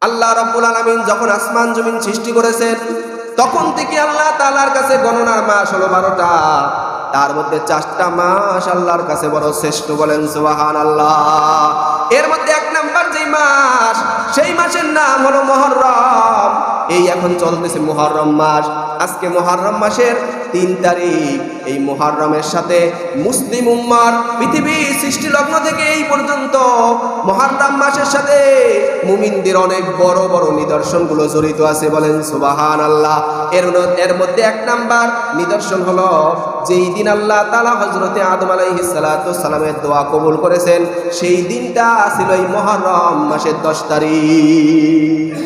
আল্লাহ রাব্বুল আলামিন যখন আসমান জমিন সৃষ্টি করেছেন তখন থেকে আল্লাহ তাআলার কাছে গণনার মাস হলো 12টা। তার মধ্যে 4টা মাস আল্লাহর কাছে বড় শ্রেষ্ঠ, বলেন সুবহানাল্লাহ। এর মধ্যে এক নাম্বার যেই মাস, সেই মাসের নাম হলো মুহররম। এই এখন চলতেছে মুহররম মাস। আজকে মুহররম মাসের 3 তারিখ। এই মুহররমের সাথে মুসলিম উম্মার পৃথিবীর সৃষ্টি লগ্ন থেকে এই পর্যন্ত মুহররম মাসের সাথে মুমিনদের অনেক বড় বড় নিদর্শনগুলো জড়িত আছে, বলেন সুবহানাল্লাহ। এর মধ্যে এক নাম্বার নিদর্শন হলো যেই দিন আল্লাহ তাআলা হযরতে আদম আলাইহিস সালাতু সালামের দোয়া কবুল করেছেন, সেই দিনটা ছিল এই মুহররম মাসের 10 তারিখ।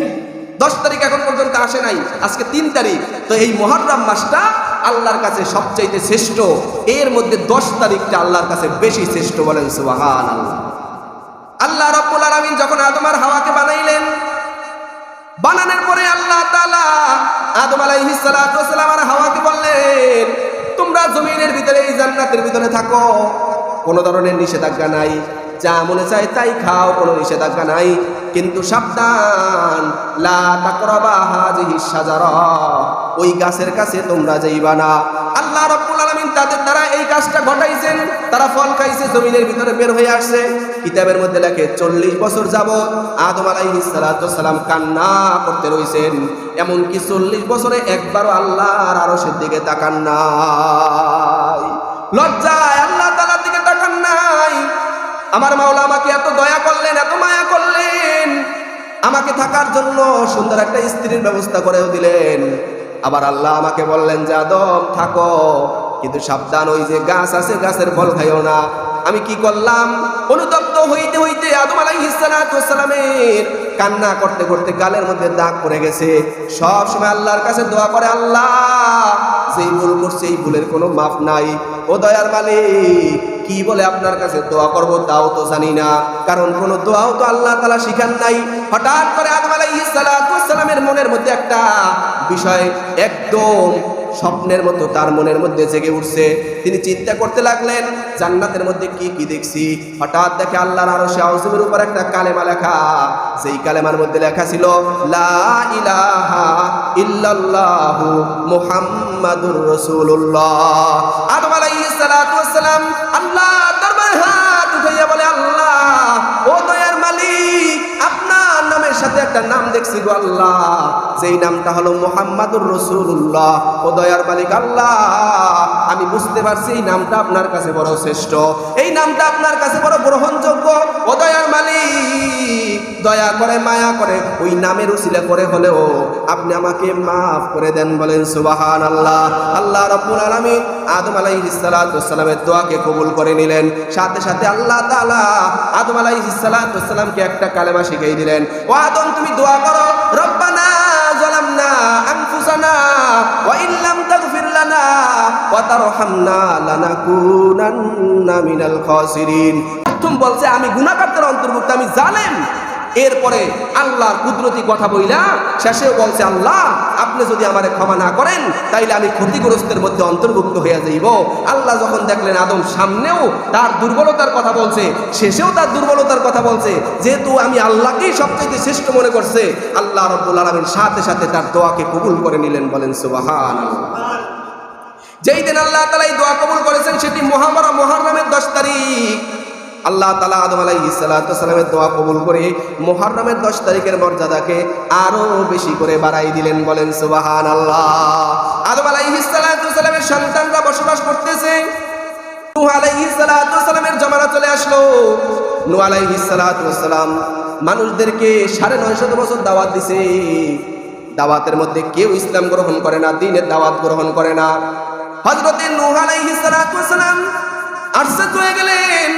10 তারিখ এখন পর্যন্ত আসে নাই, আজকে 3 তারিখ। তো এই মুহররম মাসটা আল্লাহর কাছে সবচাইতে শ্রেষ্ঠ। এর মধ্যে 10 তারিখটা আল্লাহর কাছে বেশি শ্রেষ্ঠ, বলেন সুবহানাল্লাহ। আল্লাহ রাব্বুল আলামিন যখন আদম আর হাওয়াকে বানাইলেন, বানানোর পরে আল্লাহ তাআলা আদম আলাইহিস সালাতু ওয়াসসালাম আর হাওয়াকে বললেন, তোমরা জমিনের ভিতরে এই জান্নাতের ভিতরে থাকো, কোনো ধরনের নিষেধাজ্ঞা নাই, যা মনে চায় তাই খাও, কোনো নিষেধাজ্ঞা নাই, কিন্তু সাবধান, লা তাকরাবা হাযিহিস শাজারা, ওই গাছের কাছে তোমরা যাইবা না। আল্লাহ রাব্বুল আলামিন তাদের দ্বারা এই কাজটা ঘটাইছেন। তারা ফল খাইছে, জমিনের ভিতরে বের হয়ে আসছে। কিতাবের মধ্যে লেখে 40 বছর যাবত আদম আলাইহিস সালাতু ওয়াসসালাম কান্না করতে রইছেন। এমনকি 40 বছরে একবারও আল্লাহর আরশের দিকে তাকান নাই, লজ্জায় আল্লাহ তাআলার দিকে তাকান নাই। আমার মাওলা আমাকে এত দয়া করলেন, এত মায়া করলেন, আমাকে থাকার জন্য সুন্দর একটা স্ত্রীর ব্যবস্থা করেও দিলেন। আবার আল্লাহ আমাকে বললেন যে আদম থাকো, কিন্তু সাবধান, ওই যে গাছ আছে গাছের ফল খাইও না। আমি কি করলাম? অনুতপ্ত হইতে হইতে আদম আলাইহিস সালাতু ওয়াসসালামের কান্না করতে করতে গালের মধ্যে দাগ পড়ে গেছে। সব সময় আল্লাহর কাছে দোয়া করে, আল্লাহ যেই ভুল করছে এই ভুলের কোনো মাফ নাই। ও দয়ার মালিক, কি বলে আপনার কাছে দোয়া করব তাও তো জানি না, কারণ কোনো দোয়াও তো আল্লাহ তাআলা শিখান নাই। হঠাৎ করে আদম আলাইহিস সালাতু ওয়াসসালামের মনের মধ্যে একটা বিষয় একদম স্বপ্নের মতো তার মনের মধ্যে জেগে উঠছে। তিনি চিন্তা করতে লাগলেন, জান্নাতের মধ্যে কি কি দেখছি। হঠাৎ দেখে আল্লাহর আরশে আযমের উপর একটা কালেমা লেখা। যেই কালেমার মধ্যে লেখা ছিল লা ইলাহা ইল্লাল্লাহু মুহাম্মাদুর রাসূলুল্লাহ। আদম আলাইহিস সালাতু ওয়াসসালাম আল্লাহর দরবারে হাত উঠাইয়া বলে, আল্লাহ ও দয়ার মালিক, আপনার নামের সাথে একটা নাম দেখছি গো আল্লাহ, যেই নামটা হলো মুহাম্মাদুর রাসূলুল্লাহ। ও দয়ার মালিক আল্লাহ, আমি বুঝতে পারছি এই নামটা আপনার কাছে বড় শ্রেষ্ঠ, এই নামটা আপনার কাছে বড় গ্রহণযোগ্য। ও দয়ার মালিক, দয়া করে মায়া করে ওই নামের উসিলা করে হলেও আপনি আমাকে মাফ করে দেন, বলেন সুবহানাল্লাহ। আল্লাহ রাব্বুল আলামিন আদম আলাইহিস সালাতু ওয়াসসালামের দোয়াকে কবুল করে নিলেন। সাথে সাথে আল্লাহ তাআলা আদম আলাইহিস সালাতু ওয়াসসালামকে একটা কালেমা শিখিয়ে দিলেন। ও আদম, তুমি দোয়া করো, রব্বানা যালামনা আনফুসানা ওয়া ইল্লাম তাগফির লানা ওয়া তারহামনা লানাকুনান্না মিনাল খাসিরিন। প্রথম বলছে আমি গুনাহগারদের অন্তর্ভুক্ত, আমি জালেম। এরপরে আল্লাহর কুদরতি কথা বইলা শেষেও বলছে, আল্লাহ আপনি যদি আমারে ক্ষমা না করেন তাইলে আমি ক্ষতিগ্রস্তের মধ্যে অন্তর্ভুক্ত হয়ে যাইব। আল্লাহ যখন দেখলেন আদম সামনেও তার দুর্বলতার কথা বলছে, শেষেও তার দুর্বলতার কথা বলছে, যেহেতু আমি আল্লাহকেই সবচেয়ে শ্রেষ্ঠ মনে করছে, আল্লাহ রাব্বুল আলামিন সাথে সাথে তার দোয়াকে কবুল করে নিলেন, বলেন সুবহানাল্লাহ। যেই দিন আল্লাহ তাআলা এই দোয়া কবুল করেছেন সেটি মুহররমের 10 তারিখ। আল্লাহ তাআলা আদম আলাইহিস সালাতু ওয়াসসালামের দোয়া কবুল করে মুহররমের 10 তারিখের মর্যাদাকে আরো বেশি করে বাড়াই দিলেন, বলেন সুবহানাল্লাহ। আদম আলাইহিস সালাতু ওয়াসসালামের সন্তানরা বসবাস করতেছে। নূহ আলাইহিস সালাতু ওয়াসসালামের জামানা চলে আসলো। নূহ আলাইহিস সালাতু ওয়াসসালাম মানুষদেরকে 950 বছর দাওয়াত দিছে। দাওয়াতের মধ্যে কেউ ইসলাম গ্রহণ করে না, দ্বীনের দাওয়াত গ্রহণ করে না। হযরতে নূহ আলাইহিস সালাতু ওয়াসসালাম আশ্চর্য হয়ে গেলেন,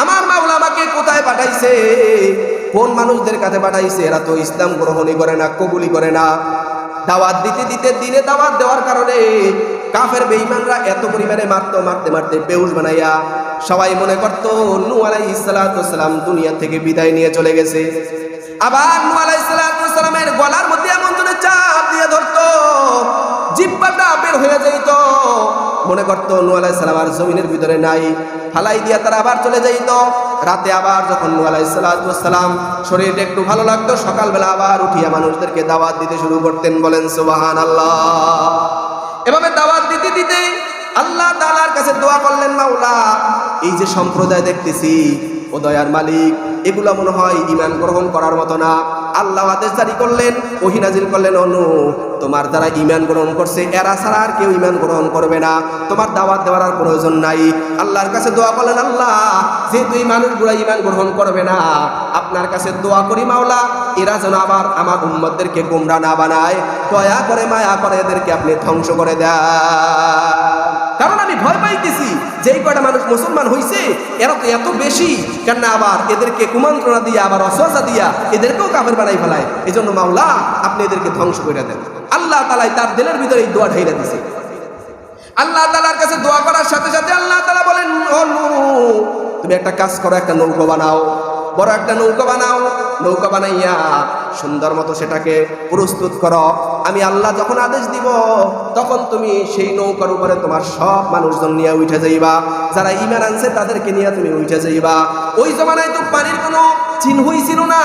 আমার মাওলা আমাকে কোথায় পাঠাইছে, কোন মানুষদের কাছে পাঠাইছে, এরা তো ইসলাম গ্রহণই করে না, কবুলই করে না। দাওয়াত দিতে দিতে দিনে দাওয়াত দেওয়ার কারণে কাফের বেঈমানরা এত পরিমাণে মারতে মারতে বেহুশ বানাইয়া সবাই মনে করত নূহ আলাইহিস সালাতু ওয়াসসালাম দুনিয়া থেকে বিদায় নিয়ে চলে গেছে। আবার নূহ আলাইহিস সালাতু ওয়াসসালামের গলার মধ্যে এমন জোরে চাপ দিয়ে ধরতো, জিহ্বাটা বের হয়ে যেত। মনে করতো নূহ আলাইহিস সালাম আর জমিনের ভিতরে নাই, ফালাই দিয়া তারা আবার চলে যাইত। রাতে আবার যখন নূহ আলাইহিস সালাম শরীরটা একটু ভালো লাগতো, সকালবেলা আবার উঠিয়া মানুষদেরকে দাওয়াত দিতে শুরু করতেন। বলেন সুবহানাল্লাহ। এভাবে দাওয়াত দিতে দিতে আল্লাহ তাআলার কাছে দোয়া করলেন, মাওলা এই যে সম্প্রদায় দেখতেছি, ও দয়ার মালিক, এগুলা মনে হয় ঈমান গ্রহণ করার মতো না। আল্লাহ আদেশ জারি করলেন, ওহী নাজিল করলেন, অনু তোমার দ্বারা ঈমান গ্রহণ করছে, এরা ছাড়া আর কেউ ঈমান গ্রহণ করবে না, তোমার দাওয়াত দেওয়ার আর প্রয়োজন নাই। আল্লাহর কাছে দোয়া করলেন, আল্লাহ যেহেতু এই মানুষগুলা ঈমান গ্রহণ করবে না, আপনার কাছে দোয়া করি মাওলা এরা যেন আবার আমার উম্মতদেরকে গোমরা না বানায়, দয়া করে মায়া করে এদেরকে আপনি ধ্বংস করে দেন। কারণ আমি ভয় পাইতেছি যেই কয়টা মানুষ মুসলমান হইছে এরা তো এত বেশি, কেন আবার এদেরকে কুমন্ত্রণা দিয়া আবার অসহসা দিয়া এদেরকেও কাফের বানাই ফেলায়। এই জন্য মাওলা আপনি এদেরকে ধ্বংস করে দেন। আল্লাহ তাআলা তার দিলের ভিতরে এই দোয়া ঢাইলা দিছে। আল্লাহ তাআলার কাছে দোয়া করার সাথে সাথে আল্লাহ তাআলা বলেন, ও নূহ তুমি একটা কাজ করো, একটা নৌকা বানাও, বড় একটা নৌকা বানাও, নৌকা বানাইয়া সুন্দর মতো সেটাকে প্রস্তুত করো। আমি আল্লাহ যখন আদেশ দিব তখন তুমি সেই নৌকার উপরে তোমার সব মানুষজন নিয়ে উঠে যাইবা, যারা ঈমান আনছে তাদেরকে নিয়ে তুমি উঠে যাইবা। ওই জমানায় তো পানির কোনো চিহ্নই ছিল না,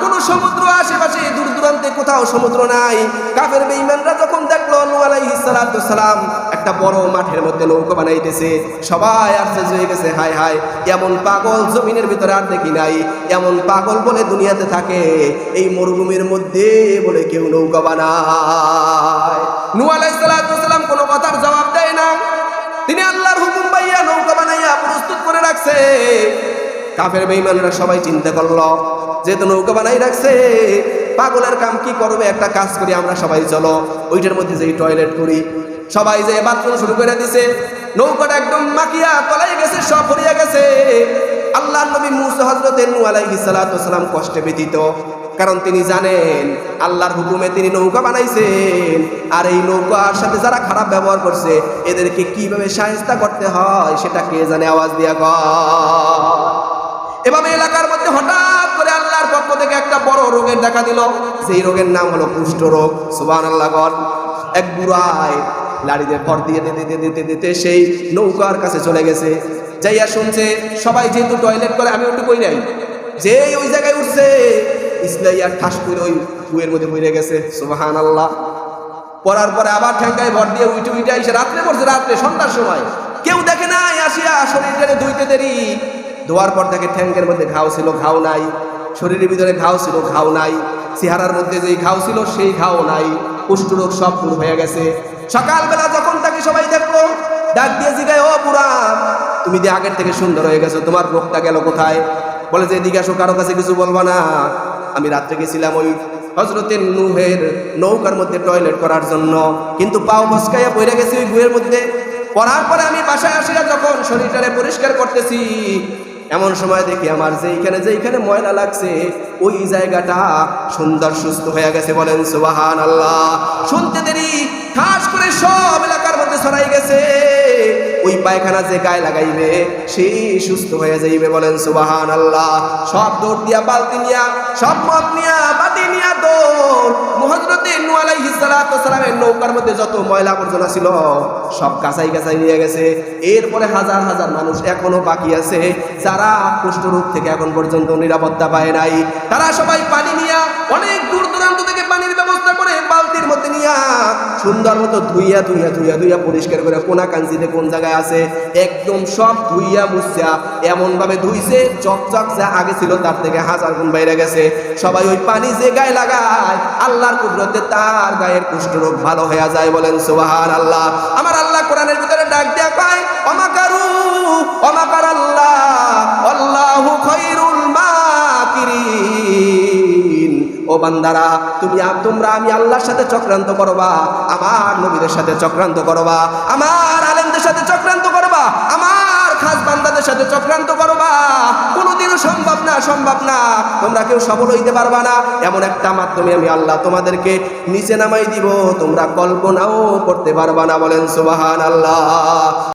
কোনো সমুদ্র আশেপাশে দূর দূরান্তে কোথাও সমুদ্র নাই। কাফের বেঈমানরা যখন দেখলো নূহ আলাইহিস সালাম একটা বড় মাঠের মধ্যে নৌকা বানাইতেছে, সবাই আশ্চর্য হয়ে গেছে, হায় হায় এমন পাগল জমিনের ভিতরে আর দেখি নাই, এমন পাগল বলে দুনিয়াতে থাকে, এই মরুভূমির মধ্যে বলে কেউ নৌকা বানায়। নূহ আলাইহিস সালাম কোনো কথার জবাব দেয় না, তিনি আল্লাহর হুকুম পাইয়া নৌকা বানাইয়া প্রস্তুত করে রাখছে। কাফের বেঈমানরা সবাই চিন্তা করলো, যেহেতু নৌকা বানাই রাখছে, পাগলের কাম কি করবে, একটা কাজ করি আমরা সবাই, চলো ওইটার মধ্যে যেই টয়লেট করি। সবাই যে বাথরুম শুরু করে দিছে, নৌকাটা একদম মাকিয়া তলাই গেছে, সব ভরিয়া গেছে। আল্লাহর নবী মূসা হযরত নূহ আলাইহিস সালাম কষ্টে ব্যথিত, কারণ তিনি জানেন আল্লাহর হুকুমে তিনি নৌকা বানাইছেন, আর এই নৌকার সাথে যারা খারাপ ব্যবহার করছে এদেরকে কিভাবে শায়েস্তা করতে হয় সেটা কে জানে, আওয়াজ দিয়া কয়। এভাবে এলাকার মধ্যে হঠাৎ করে আল্লাহর পক্ষ থেকে একটা বড় রোগের দেখা দিল, সেই রোগের নাম হলো কুষ্ঠ রোগ। সুবহানাল্লাহ। এক বুড়ায় লাড়িতে ভর দিয়ে দিতে দিতে সেই নৌকার কাছে চলে গেছে, যাইয়া শুনছে সবাই যেহেতু টয়লেট করে, আমি ওটু কই নাই, যে ওই জায়গায় উঠছে ইসলাইয়ার ঠাস করে ওই কুয়ের মধ্যে পড়ে গেছে। সুবহানাল্লাহ। পড়ার পরে আবার ঠ্যাঙ্কায় ভর দিয়ে উঠে এসে রাত্রে পড়ছে, রাত্রে সন্ধ্যার সময়, কেউ দেখে নাই, আসিয়া শরীরে ধুইতে দেরি, ধোয়ার পর দেখে ট্যাঙ্কের মধ্যে ঘাও ছিল, ঘাও নাই, শরীরের ভিতরে ঘাও ছিল, ঘাও নাই, চেহারার মধ্যে যেই ঘাও ছিল সেই ঘাও নাই, কুষ্ঠরোগ সব দূর হয়ে গেছে। সকালবেলা যখন তাকে সবাই দেখলো, ডাক দিয়ে জিগায়, ও বুড়া তুমি যে আগের থেকে সুন্দর হয়ে গেছো, তোমার রোগটা গেল কোথায়? বলে যে এদিকে আসো, কারো কাছে কিছু বলবা না, আমি রাত্রে গেছিলাম ওই হযরত নূহের নৌকার মধ্যে টয়লেট করার জন্য, কিন্তু পাও মস্কাইয়া পড়ে গেছি ওই গুয়ের মধ্যে। পড়ার পরে আমি বাসায় আসিয়া যখন শরীরটারে পরিষ্কার করতেছি, এমন সময় দেখি আমার যেইখানে ময়লা লাগছে ওই জায়গাটা সুন্দর সুস্থ হয়ে গেছে। বলেন সুবহানাল্লাহ। শুনতে দেরি ঠাস করে সব এলাকার মধ্যে ছড়াই গেছে, ওই পায়খানা যে গায়ে লাগাইবে সেই সুস্থ হয়ে যাইবে। বলেন সুবহানাল্লাহ। সব দৌড় দিয়া বালতি নিয়া, সব মগ নিয়া, বাটি নিয়া দৌড় হযরত নূহ আলাইহিস সালামের নৌকার মধ্যে যত ময়লা আবর্জনা ছিল সব কাঁচাই নিয়ে গেছে। এরপরে হাজার হাজার মানুষ এখনো বাকি আছে যারা কুষ্ঠরোগ থেকে এখন পর্যন্ত নিরাপত্তা পায় নাই। তারা সবাই পানি নিয়া অনেক দূর দূরান্ত থেকে পানির ব্যবস্থা করে বালতির মধ্যে নিয়া সুন্দর মতো ধুইয়া পরিষ্কার করে কোনা কাঞ্চিতে কোন জায়গায় আছে একদম সব ধুইয়া মুছিয়া এমন ভাবে ধুইছে চকচক যা আগে ছিল তার থেকে হাজার গুণ বাইরে গেছে। সবাই ওই পানি যে গায়ে লাগায় আল্লাহর কুদরতে তার গায়ের কুষ্ঠরোগ ভালো হয়ে যায়। বলেন সুবহানাল্লাহ। আমার আল্লাহ কোরআনের ভিতরে ডাক দেয়া কয়, অমাকারাল্লাহ আল্লাহু খায়রুল মাকিরিন। ও বান্দারা তোমরা আমি আল্লাহর সাথে চক্রান্ত করবা, আমার নবীদের সাথে চক্রান্ত করবা, আমার আলেমদের সাথে চক্রান্ত করবা, আমার খাস বান্দাদের সাথে চক্রান্ত করবা, কোনোদিনও সম্ভব না। তোমরা কেউ সফল হইতে পারবা না। এমন একটা মাধ্যমে আমি আল্লাহ তোমাদেরকে নিচে নামাই দিব, তোমরা কল্পনাও করতে পারবা না। বলেন সুবহানাল্লাহ।